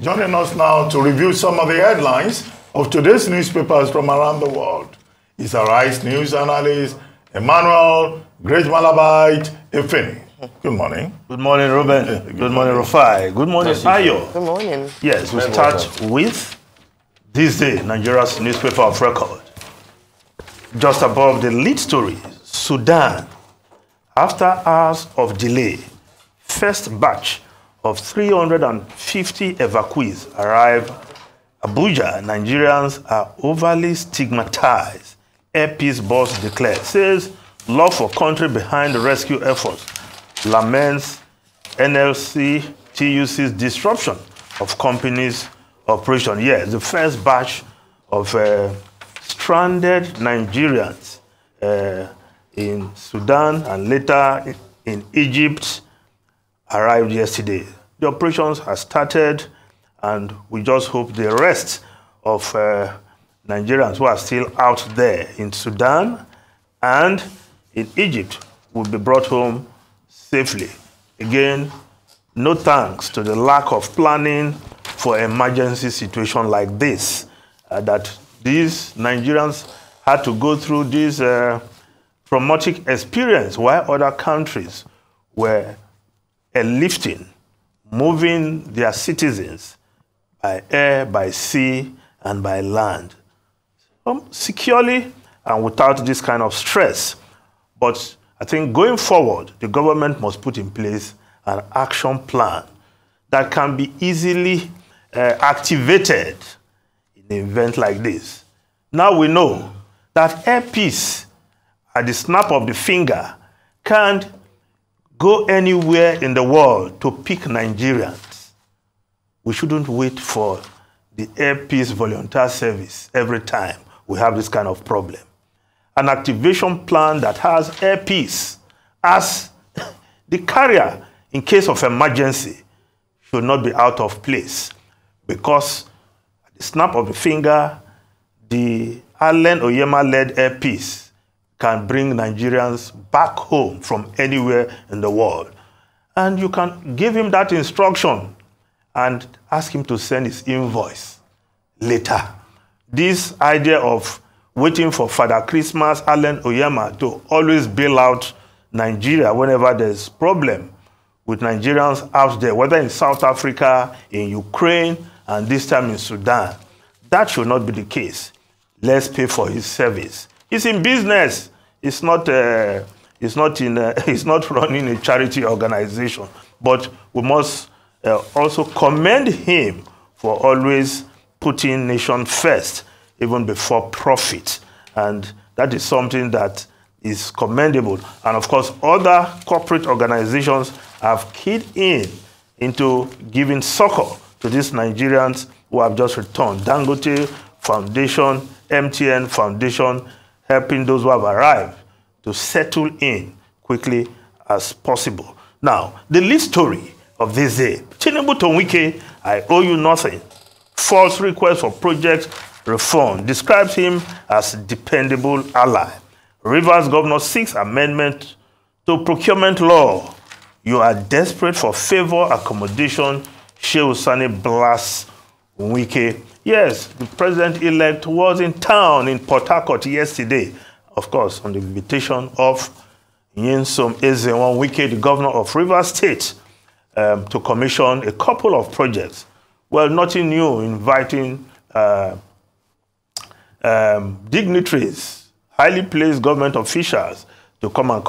Joining us now to review some of the headlines of today's newspapers from around the world is our ICE news analyst, Emmanuel Great Malabite Efeni. Good morning. Good morning, Ruben. Good morning, Rufai. Good morning, Ayo. Good morning. Yes, we start with this day, Nigeria's newspaper of record. Just above the lead story, Sudan. After hours of delay, first batch of 350 evacuees arrive Abuja. Nigerians are overly stigmatized. Air Peace boss declares, says love for country behind the rescue efforts. Laments NLC TUC's disruption of companies' operation. Yes, the first batch of stranded Nigerians in Sudan and later in Egypt arrived yesterday. The operations have started, and we just hope the rest of Nigerians who are still out there in Sudan and in Egypt will be brought home safely. Again, no thanks to the lack of planning for emergency situation like this, that these Nigerians had to go through this traumatic experience while other countries were airlifting, moving their citizens by air, by sea, and by land, securely and without this kind of stress. But I think going forward, the government must put in place an action plan that can be easily activated in an event like this. Now we know that Air Peace, at the snap of the finger, can't go anywhere in the world to pick Nigerians. We shouldn't wait for the Air Peace volunteer service every time we have this kind of problem. An activation plan that has Air Peace as the carrier in case of emergency should not be out of place, because at the snap of the finger, the Allen Oyema-led Air Peace can bring Nigerians back home from anywhere in the world. And you can give him that instruction and ask him to send his invoice later. This idea of waiting for Father Christmas, Allen Oyema, to always bail out Nigeria whenever there's problem with Nigerians out there, whether in South Africa, in Ukraine, and this time in Sudan. That should not be the case. Let's pay for his service. He's in business. He's not running a charity organization. But we must also commend him for always putting nation first, even before profit. And that is something that is commendable. And of course, other corporate organizations have keyed into giving succor to these Nigerians who have just returned. Dangote Foundation, MTN Foundation, helping those who have arrived to settle in quickly as possible. Now, the lead story of this day, Tinubu to Wike, I owe you nothing. False request for project Refund describes him as dependable ally. Rivers Governor seeks amendment to procurement law. You are desperate for favor accommodation. Shehu Sani blasts Wike. Yes, the president-elect was in town in Port Harcourt yesterday, of course, on the invitation of Nyesom Ezenwa Wike, the governor of Rivers State, to commission a couple of projects. Well, nothing new, inviting dignitaries, highly placed government officials to come and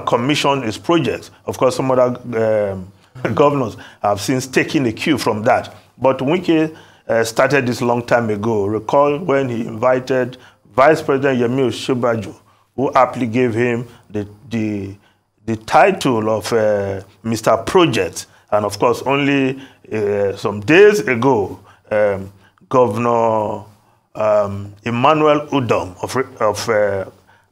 commission his projects. Of course, some other governors have since taken the cue from that. But Wike started this long time ago. Recall when he invited Vice President Yemi Osinbajo, who aptly gave him the title of Mr. Project. And of course, only some days ago, Governor Emmanuel Udom of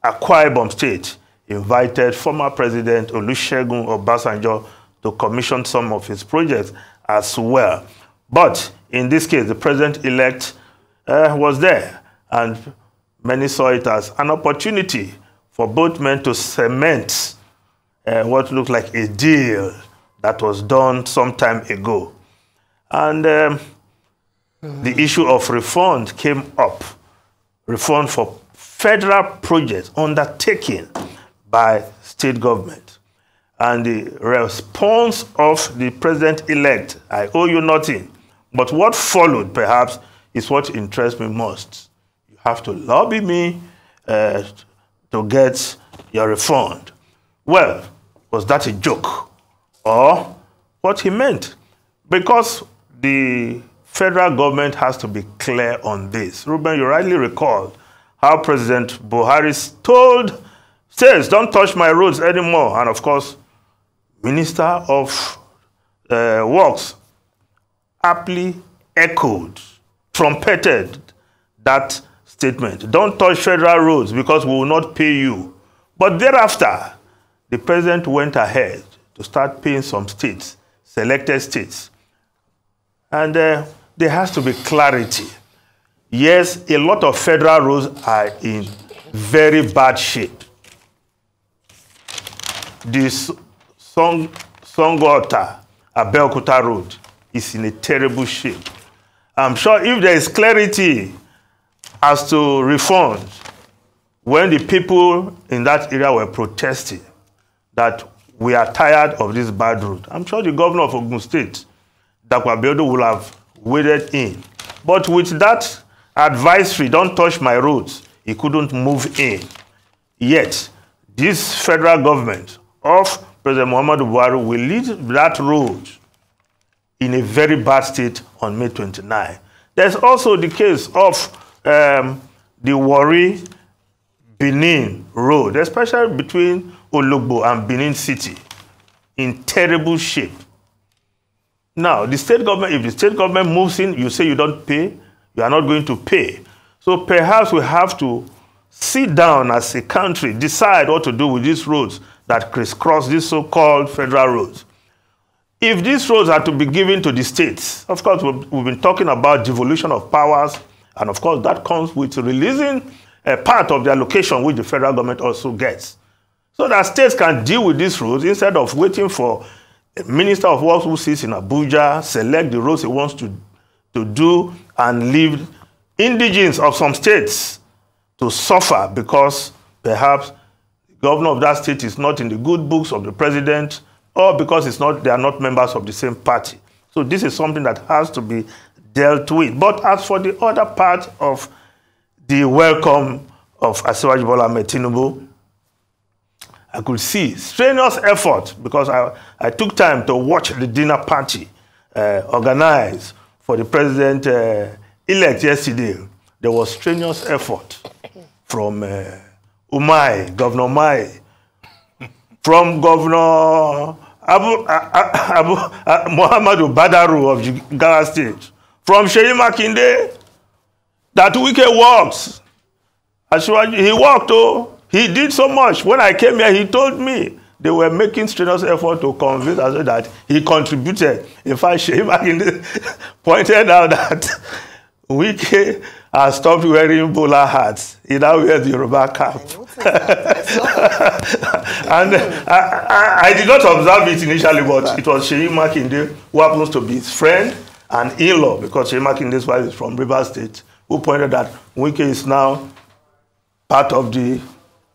Akwa Ibom State invited former President Olusegun Obasanjo to commission some of his projects as well. But in this case, the president-elect was there, and many saw it as an opportunity for both men to cement what looked like a deal that was done some time ago. And the issue of refund came up. Refund for federal projects undertaken by state government. And the response of the president-elect, I owe you nothing. But what followed, perhaps, is what interests me most. You have to lobby me to get your refund. Well, was that a joke? Or what he meant? Because the federal government has to be clear on this. Ruben, you rightly recall how President Buhari told states, don't touch my roads anymore. And of course, Minister of Works aptly echoed, trumpeted that statement. Don't touch federal roads because we will not pay you. But thereafter, the president went ahead to start paying some states, selected states. And there has to be clarity. Yes, a lot of federal roads are in very bad shape. This Songota Abeokuta Road is in a terrible shape. I'm sure if there is clarity as to refund, when the people in that area were protesting that we are tired of this bad road, I'm sure the governor of Ogun State, Dakwa Abiodun, will have waded in. But with that advisory, don't touch my roads, he couldn't move in. Yet, this federal government of President Muhammadu Buhari will lead that road in a very bad state on May 29. There's also the case of the Warri-Benin road, especially between Ologbo and Benin City, in terrible shape. Now, the state government, if the state government moves in, you say you don't pay, you are not going to pay. So perhaps we have to sit down as a country, decide what to do with these roads that crisscross these so-called federal roads. If these roads are to be given to the states, of course, we've been talking about devolution of powers, and of course, that comes with releasing a part of the allocation which the federal government also gets. So that states can deal with these roads instead of waiting for a minister of works who sits in Abuja, select the roads he wants to do, and leave indigents of some states to suffer because perhaps the governor of that state is not in the good books of the president, or because they are not members of the same party. So this is something that has to be dealt with. But as for the other part of the welcome of Asiwaju Bola Ahmed Tinubu, I could see strenuous effort because I took time to watch the dinner party organized for the president-elect yesterday. There was strenuous effort from Umai, Governor Umai, from Governor Muhammadu Badaru of Jigawa State, from Seyi Makinde, that Wike works. He worked, oh. He did so much. When I came here, he told me they were making strenuous effort to convince us that he contributed. In fact, Seyi Makinde pointed out that Wike has stopped wearing bowler hats. He now wears the Yoruba cap. And I did not observe it initially, but it was Seyi Makinde, who happens to be his friend and in-law, because Seyi Makinde's wife is from Rivers State, who pointed that Wike is now part of the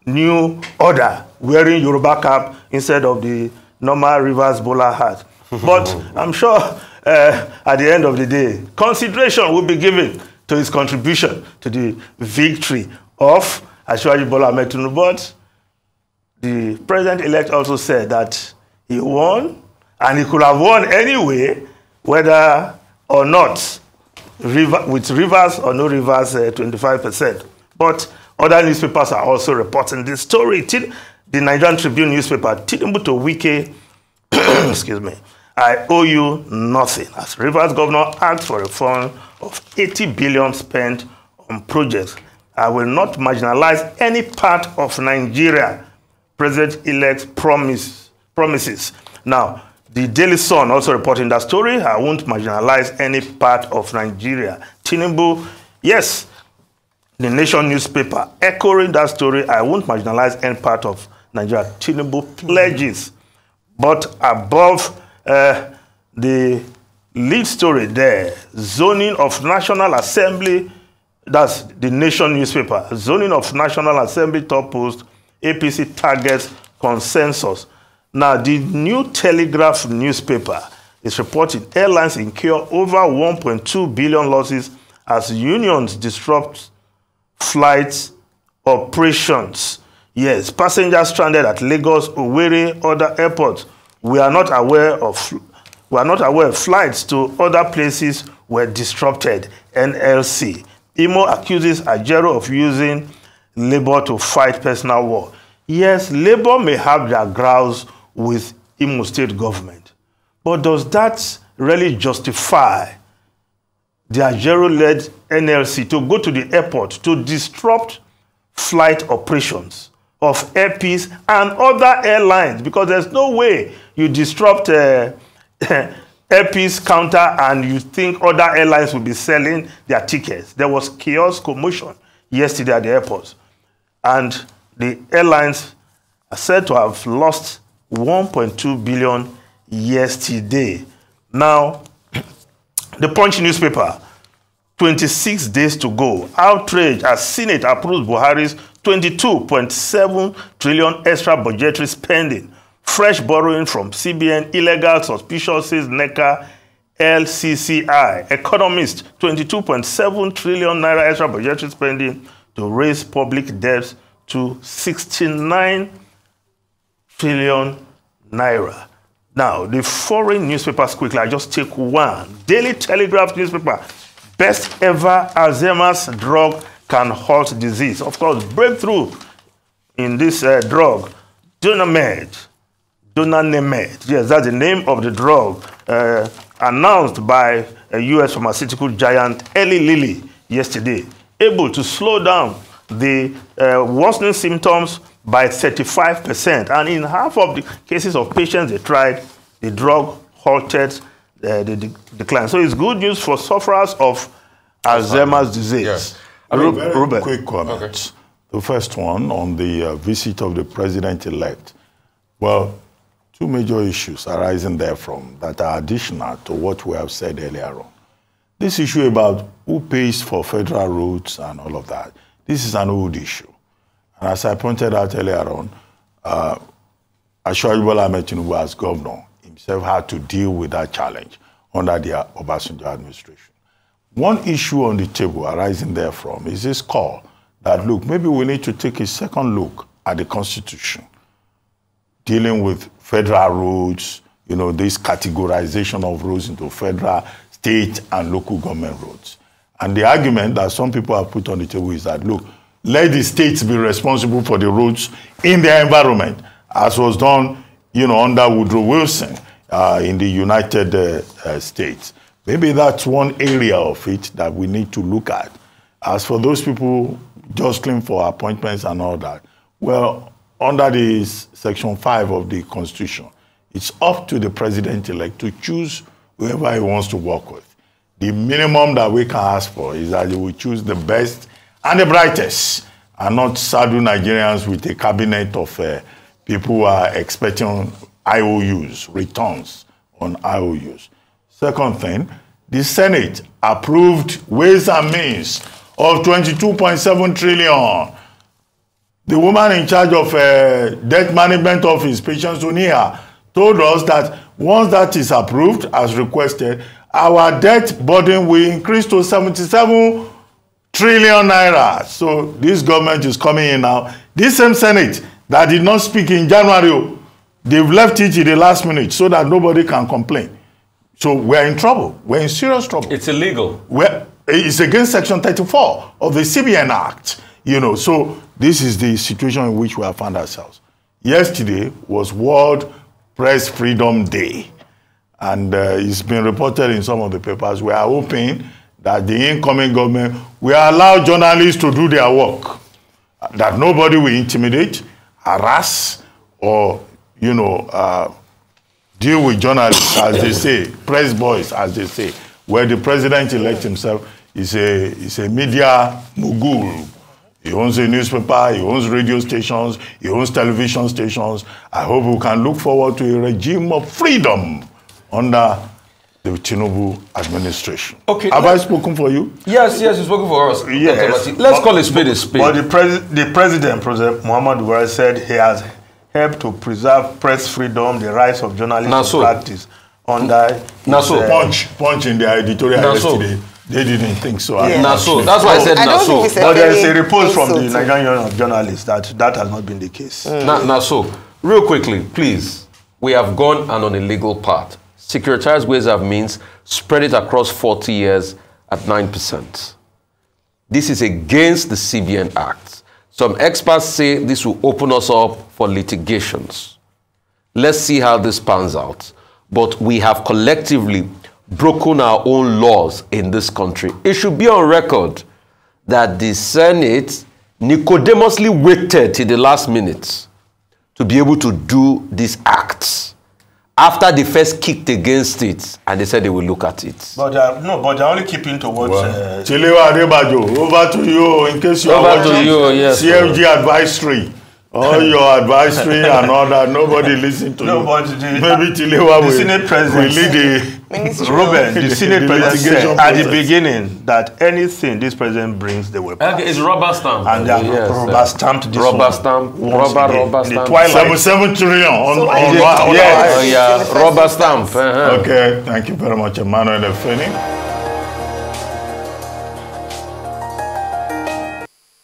new order, wearing Yoruba cap instead of the normal Rivers bowler hat. But I'm sure at the end of the day, consideration will be given to his contribution to the victory of Asiwaju Bola Ahmed Tinubu. But the president-elect also said that he won, and he could have won anyway, whether or not, with Rivers or no Rivers, 25%. But other newspapers are also reporting this story. The Nigerian Tribune newspaper, Tinubu to Wike, excuse me, I owe you nothing. As Rivers governor asked for a fund of 80 billion spent on projects, I will not marginalize any part of Nigeria. President-elect promises. Now, the Daily Sun also reporting that story. I won't marginalize any part of Nigeria. Tinubu, yes, the Nation newspaper echoing that story. I won't marginalize any part of Nigeria. Tinubu pledges, but above the lead story there, zoning of National Assembly, that's the Nation newspaper, zoning of National Assembly top post, APC targets consensus. Now, the New Telegraph newspaper is reporting airlines incur over 1.2 billion losses as unions disrupt flights operations. Yes, passengers stranded at Lagos, Owerri, other airports. We are not aware flights to other places were disrupted. NLC. Imo accuses Ajero of using labor to fight personal war. Yes, labor may have their grounds with Imo State government, but does that really justify the Ajero-led NLC to go to the airport to disrupt flight operations of Air Peace and other airlines? Because there's no way you disrupt Air Peace counter and you think other airlines will be selling their tickets. There was chaos, commotion yesterday at the airports, and the airlines are said to have lost 1.2 billion yesterday. Now, the Punch newspaper, 26 days to go. Outrage as Senate approves Buhari's 22.7 trillion extra budgetary spending. Fresh borrowing from CBN, illegal suspicious, says NECA, LCCI. Economist, 22.7 trillion naira extra budgetary spending to raise public debts to 69 trillion naira. Now, the foreign newspapers quickly, I just take one. Daily Telegraph newspaper, best ever Alzheimer's drug can halt disease. Of course, breakthrough in this drug, Donamed. Yes, that's the name of the drug, announced by a U.S. pharmaceutical giant, Eli Lilly, yesterday, able to slow down the worsening symptoms by 35%. And in half of the cases of patients they tried, the drug halted the decline. So it's good news for sufferers of Alzheimer's disease. Yes. Ruben. Quick comment. Okay. The first one on the visit of the president-elect. Well, two major issues arising therefrom that are additional to what we have said earlier on. This issue about who pays for federal roads and all of that, this is an old issue. And as I pointed out earlier on, Ashwaji Bola Ahmed Tinubu as governor himself had to deal with that challenge under the Obasanjo administration. One issue on the table arising therefrom is this call that, look, maybe we need to take a second look at the Constitution, dealing with federal roads, you know, this categorization of roads into federal, state, and local government roads. And the argument that some people have put on the table is that, look, let the states be responsible for the roads in their environment, as was done, you know, under Woodrow Wilson in the United States. Maybe that's one area of it that we need to look at. As for those people jostling for appointments and all that, well, under the Section 5 of the Constitution, it's up to the president-elect to choose whoever he wants to work with. The minimum that we can ask for is that he will choose the best and the brightest, and not saddle Nigerians with a cabinet of people who are expecting IOUs, returns on IOUs. Second thing, the Senate approved Ways and Means of 22.7 trillion. The woman in charge of debt management office, Patience Onia, told us that once that is approved as requested, our debt burden will increase to 77 trillion naira. So this government is coming in now. This same Senate that did not speak in January, they've left it in the last minute so that nobody can complain. So we're in trouble. We're in serious trouble. It's illegal. It's against Section 34 of the CBN Act. You know, so this is the situation in which we have found ourselves. Yesterday was World Press Freedom Day. And it's been reported in some of the papers. We are hoping that the incoming government will allow journalists to do their work. That nobody will intimidate, harass, or, you know, deal with journalists, as they say, press boys, as they say, where the president-elect himself is a media mogul. He owns a newspaper, he owns radio stations, he owns television stations. I hope we can look forward to a regime of freedom under the Tinubu administration. Okay. Have I spoken for you? Yes, you've spoken for us. Yes. Let's call a spade a spade. But the president Muhammad Buhari, said he has helped to preserve press freedom, the rights of journalists to practice under Punch in their editorial yesterday. They didn't think so. Yeah. That's why I said Naso. But there is a report from the Nigerian Union of Journalists that has not been the case. Naso, real quickly, please. We have gone on a legal path. Securitized ways and means, spread it across 40 years at 9%. This is against the CBN Act. Some experts say this will open us up for litigations. Let's see how this pans out. But we have collectively broken our own laws in this country. It should be on record that the Senate nicodemously waited till the last minute to be able to do these acts after they first kicked against it, and they said they will look at it. But they're only keeping to what... Chilewa Adebajo, over to you in case you are watching CFG advisory. All your advisory and all that, nobody listen to you. But maybe Tilewa will lead the Senate president said at the beginning that anything this president brings, they will pass. Okay, it's rubber stamp. And they have rubber stamped this rubber stamp. Rubber stamp. 7 trillion on rubber stamp. Okay, thank you very much, Emmanuel Efeni.